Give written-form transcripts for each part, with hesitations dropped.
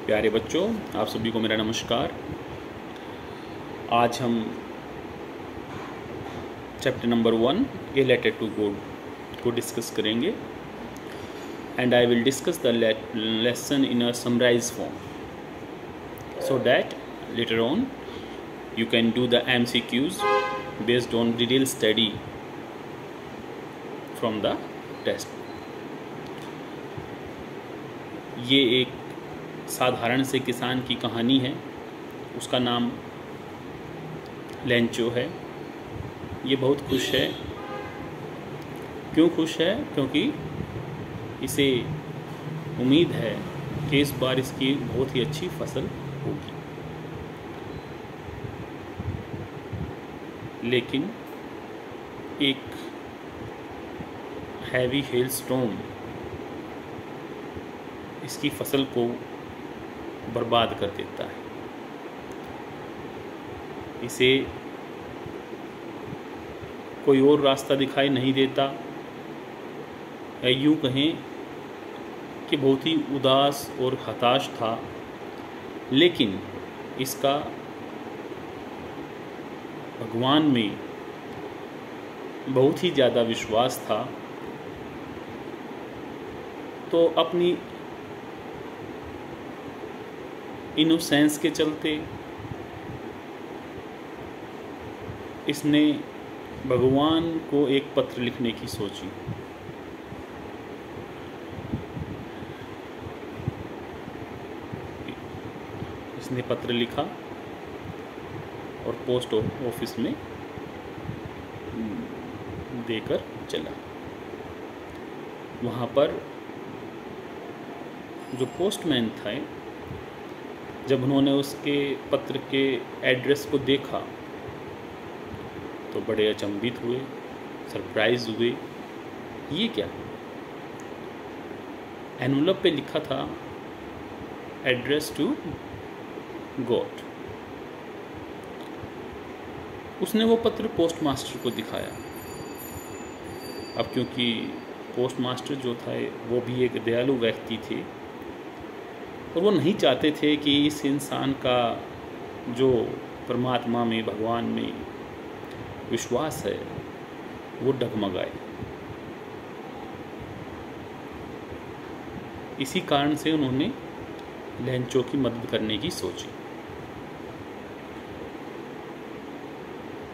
प्यारे बच्चों, आप सभी को मेरा नमस्कार। आज हम chapter number 1 a letter to God को डिस्कस करेंगे and I will discuss the lesson in a summarise form so that letter on you can do the MCQs based on detailed study from the test। ये एक साधारण से किसान की कहानी है। उसका नाम लेंचो है। ये बहुत खुश है। क्यों खुश है? क्योंकि इसे उम्मीद है कि इस बार इसकी बहुत ही अच्छी फसल होगी। लेकिन एक हैवी हेल स्टॉर्म इसकी फसल को बर्बाद कर देता है। इसे कोई और रास्ता दिखाई नहीं देता, या यूँ कहें कि बहुत ही उदास और हताश था। लेकिन इसका भगवान में बहुत ही ज़्यादा विश्वास था। तो अपनी इनोसेंस के चलते इसने भगवान को एक पत्र लिखने की सोची। इसने पत्र लिखा और पोस्ट ऑफिस में देकर चला। वहाँ पर जो पोस्टमैन थे, जब उन्होंने उसके पत्र के एड्रेस को देखा तो बड़े अचंभित हुए, सरप्राइज हुए। ये क्या? एनवलप पे लिखा था एड्रेस टू गॉड। उसने वो पत्र पोस्ट मास्टर को दिखाया। अब क्योंकि पोस्ट मास्टर जो था वो भी एक दयालु व्यक्ति थे और वो नहीं चाहते थे कि इस इंसान का जो परमात्मा में, भगवान में विश्वास है वो डगमगाए। इसी कारण से उन्होंने लेंचो की मदद करने की सोची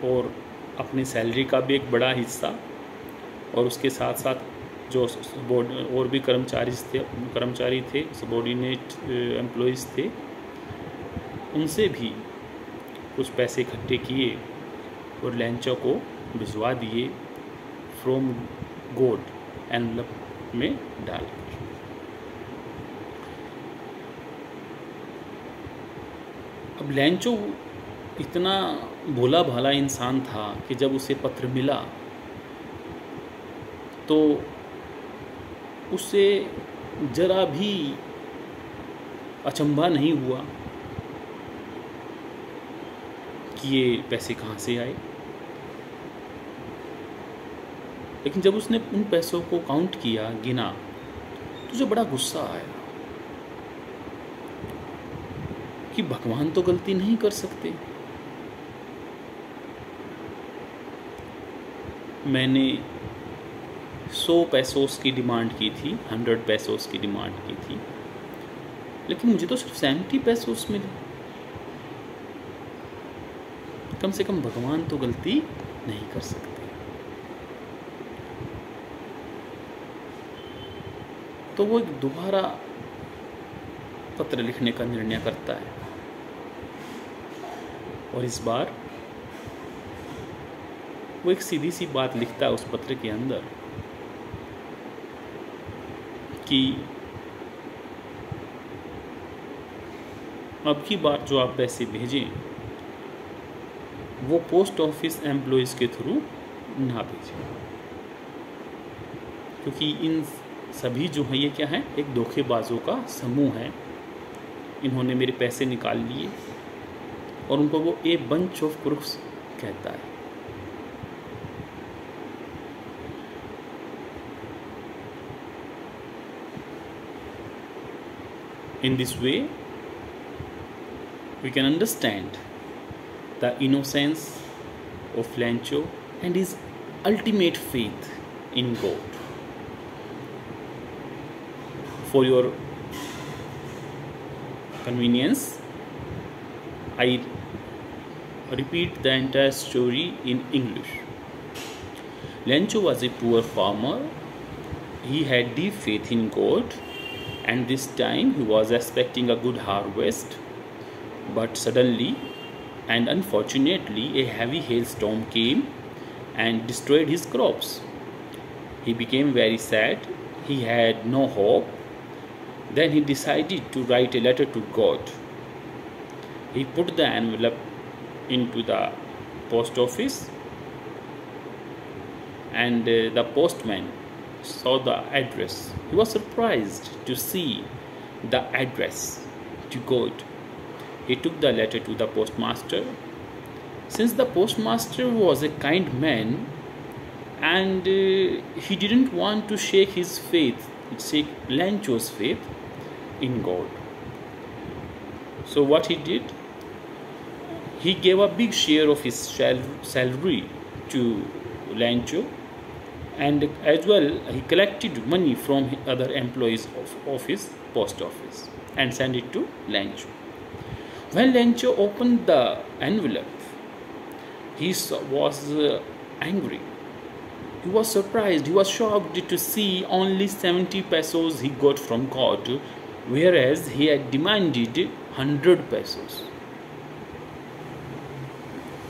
और अपनी सैलरी का भी एक बड़ा हिस्सा और उसके साथ साथ जो और भी कर्मचारी थे, सबॉर्डिनेट एम्प्लॉइज़ थे, उनसे भी कुछ पैसे इकट्ठे किए और लेंचो को भिजवा दिए फ्रॉम गॉड एनवलप में डालकर। अब लेंचो इतना भोला भाला इंसान था कि जब उसे पत्र मिला तो उससे जरा भी अचंभा नहीं हुआ कि ये पैसे कहाँ से आए। लेकिन जब उसने उन पैसों को काउंट किया, गिना, तो उसे बड़ा गुस्सा आया कि भगवान तो गलती नहीं कर सकते। मैंने 100 पैसोस की डिमांड की थी, 100 पैसोस की डिमांड की थी, लेकिन मुझे तो सिर्फ 70 पैसोस मिले। कम से कम भगवान तो गलती नहीं कर सकते। तो वो दोबारा पत्र लिखने का निर्णय करता है और इस बार वो एक सीधी सी बात लिखता है उस पत्र के अंदर कि अब की बार जो आप पैसे भेजें वो पोस्ट ऑफिस एम्प्लॉइज़ के थ्रू ना भेजें, क्योंकि इन सभी जो हैं ये क्या है, एक धोखेबाजों का समूह है। इन्होंने मेरे पैसे निकाल लिए और उनको वो ए बंच ऑफ क्रूक्स कहता है। In this way, we can understand the innocence of Lencho and his ultimate faith in God. For your convenience, I repeat the entire story in English. Lencho was a poor farmer. He had deep faith in God, and this time he was expecting a good harvest. But suddenly and unfortunately, a heavy hailstorm came and destroyed his crops. He became very sad. He had no hope. Then he decided to write a letter to God. He put the envelope into the post office, and the postman saw the address. He was surprised to see the address to God. He took the letter to the postmaster. Since the postmaster was a kind man and he didn't want to shake Lencho's faith in God. So what he did, he gave a big share of his salary to Lencho, and as well he collected money from other employees of his post office and sent it to Lencho. When Lencho opened the envelope, he was angry. He was surprised, he was shocked to see only 70 pesos he got from God, whereas he had demanded 100 pesos.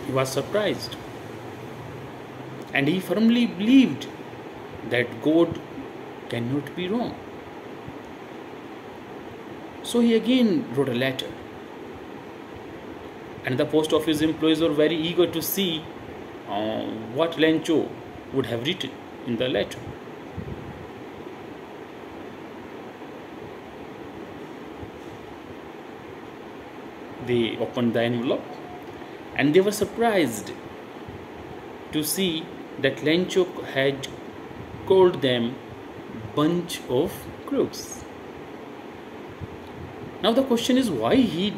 He was surprised, and he firmly believed that God cannot be wrong. So he again wrote a letter, and the post office employees were very eager to see what Lencho would have written in the letter. They opened the envelope and they were surprised to see that Lencho had called them bunch of crooks. Now the question is why he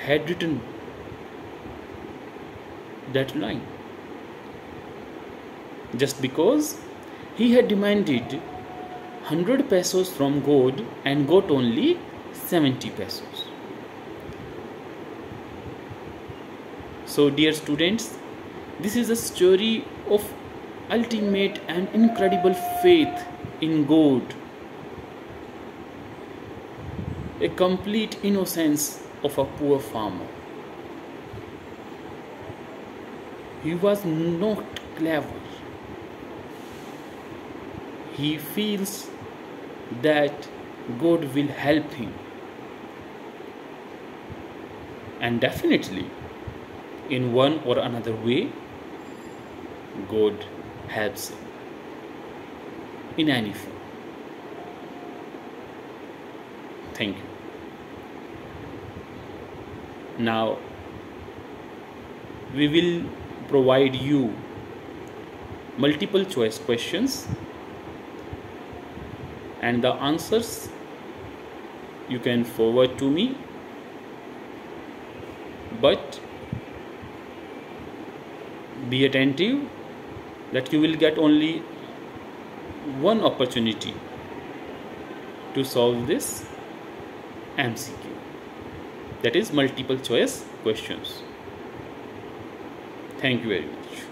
had written that line. Just because he had demanded 100 pesos from God and got only 70 pesos. So dear students, this is a story of ultimate and incredible faith in God, a complete innocence of a poor farmer. He was not clever. He feels that God will help him, and definitely in one or another way God helps him in any form. Thank you. Now we will provide you multiple choice questions, and the answers you can forward to me, but be attentive that you will get only one opportunity to solve this MCQ, that is multiple choice questions. Thank you very much.